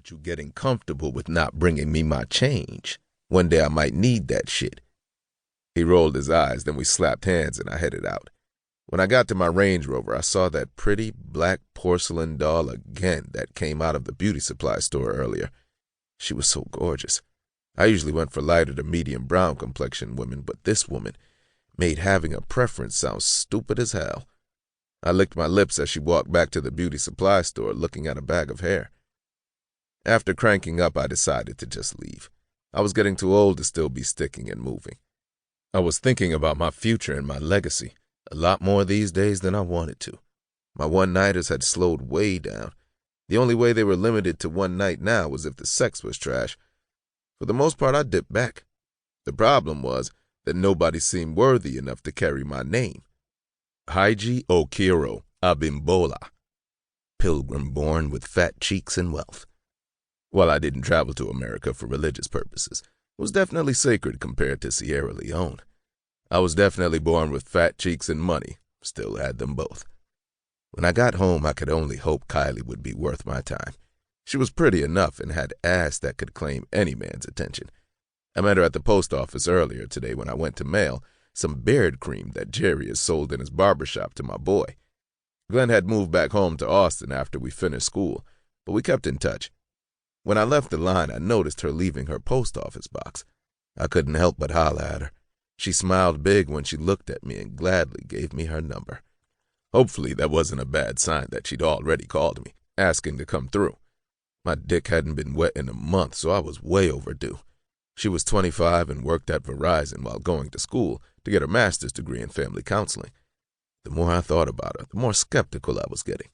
about you getting comfortable with not bringing me my change. One day I might need that shit." He rolled his eyes, then we slapped hands and I headed out. When I got to my Range Rover, I saw that pretty black porcelain doll again that came out of the beauty supply store earlier. She was so gorgeous. I usually went for lighter to medium brown complexion women, but this woman made having a preference sound stupid as hell. I licked my lips as she walked back to the beauty supply store looking at a bag of hair. After cranking up, I decided to just leave. I was getting too old to still be sticking and moving. I was thinking about my future and my legacy a lot more these days than I wanted to. My one-nighters had slowed way down. The only way they were limited to one night now was if the sex was trash. For the most part, I dipped back. The problem was that nobody seemed worthy enough to carry my name. Haji Abimbola, pilgrim born with fat cheeks and wealth. While I didn't travel to America for religious purposes, it was definitely sacred compared to Sierra Leone. I was definitely born with fat cheeks and money, still had them both. When I got home, I could only hope Kylie would be worth my time. She was pretty enough and had ass that could claim any man's attention. I met her at the post office earlier today when I went to mail some beard cream that Jerry has sold in his barbershop to my boy. Glenn had moved back home to Austin after we finished school, but we kept in touch. When I left the line, I noticed her leaving her post office box. I couldn't help but holler at her. She smiled big when she looked at me and gladly gave me her number. Hopefully that wasn't a bad sign that she'd already called me, asking to come through. My dick hadn't been wet in a month, so I was way overdue. She was 25 and worked at Verizon while going to school to get her master's degree in family counseling. The more I thought about her, the more skeptical I was getting.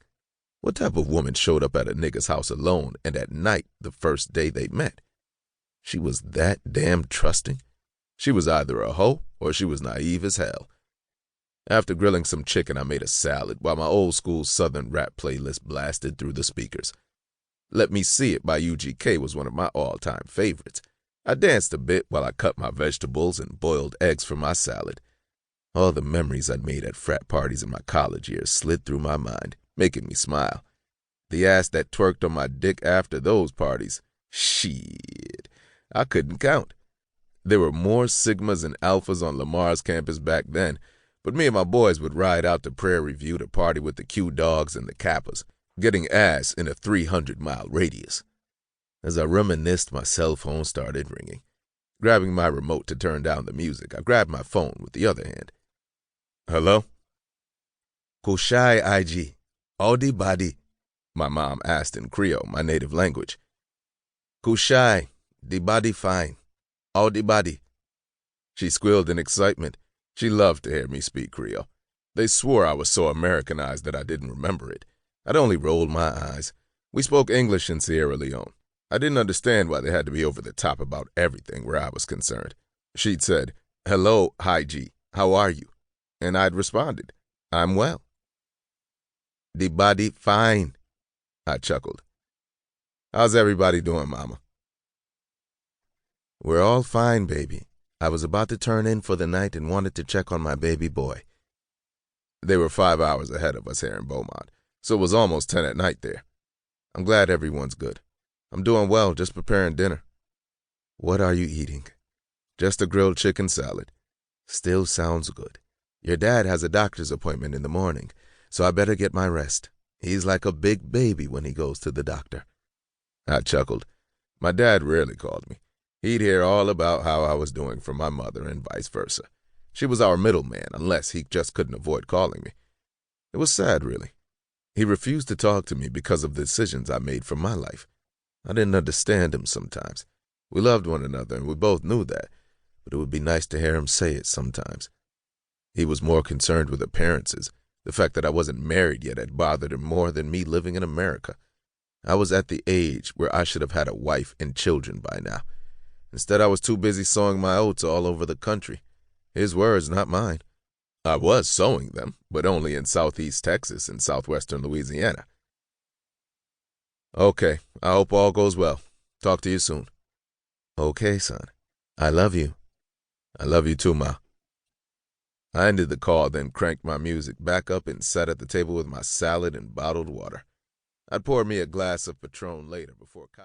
What type of woman showed up at a nigga's house alone and at night the first day they met? She was that damn trusting. She was either a hoe or she was naive as hell. After grilling some chicken, I made a salad while my old school Southern rap playlist blasted through the speakers. Let Me See It by UGK was one of my all-time favorites. I danced a bit while I cut my vegetables and boiled eggs for my salad. All the memories I'd made at frat parties in my college years slid through my mind, making me smile. The ass that twerked on my dick after those parties, shit, I couldn't count. There were more Sigmas and Alphas on Lamar's campus back then, but me and my boys would ride out to Prairie View to party with the Q Dogs and the Kappas, getting ass in a 300-mile radius. As I reminisced, my cell phone started ringing. Grabbing my remote to turn down the music, I grabbed my phone with the other hand. "Hello?" "Kushai IG, Audi body," my mom asked in Creole, my native language. "Kushai, the body fine, Audi body." She squealed in excitement. She loved to hear me speak Creole. They swore I was so Americanized that I didn't remember it. I'd only rolled my eyes. We spoke English in Sierra Leone. I didn't understand why they had to be over the top about everything where I was concerned. She'd said, "Hello, Haji, how are you?" And I'd responded, "I'm well." "The body fine," I chuckled. "How's everybody doing, Mama?" "We're all fine, baby. I was about to turn in for the night and wanted to check on my baby boy." They were 5 hours ahead of us here in Beaumont, so it was almost 10 at night there. "I'm glad everyone's good. I'm doing well, just preparing dinner." "What are you eating?" "Just a grilled chicken salad." "Still sounds good. Your dad has a doctor's appointment in the morning, so I better get my rest. He's like a big baby when he goes to the doctor." I chuckled. My dad rarely called me. He'd hear all about how I was doing from my mother and vice versa. She was our middleman unless he just couldn't avoid calling me. It was sad, really. He refused to talk to me because of the decisions I made for my life. I didn't understand him sometimes. We loved one another and we both knew that, but it would be nice to hear him say it sometimes. He was more concerned with appearances. The fact that I wasn't married yet had bothered him more than me living in America. I was at the age where I should have had a wife and children by now. Instead, I was too busy sowing my oats all over the country. His words, not mine. I was sowing them, but only in southeast Texas and southwestern Louisiana. "Okay, I hope all goes well. Talk to you soon." "Okay, son. I love you." "I love you too, Ma." I ended the call, then cranked my music back up and sat at the table with my salad and bottled water. I'd pour me a glass of Patron later before Kyle.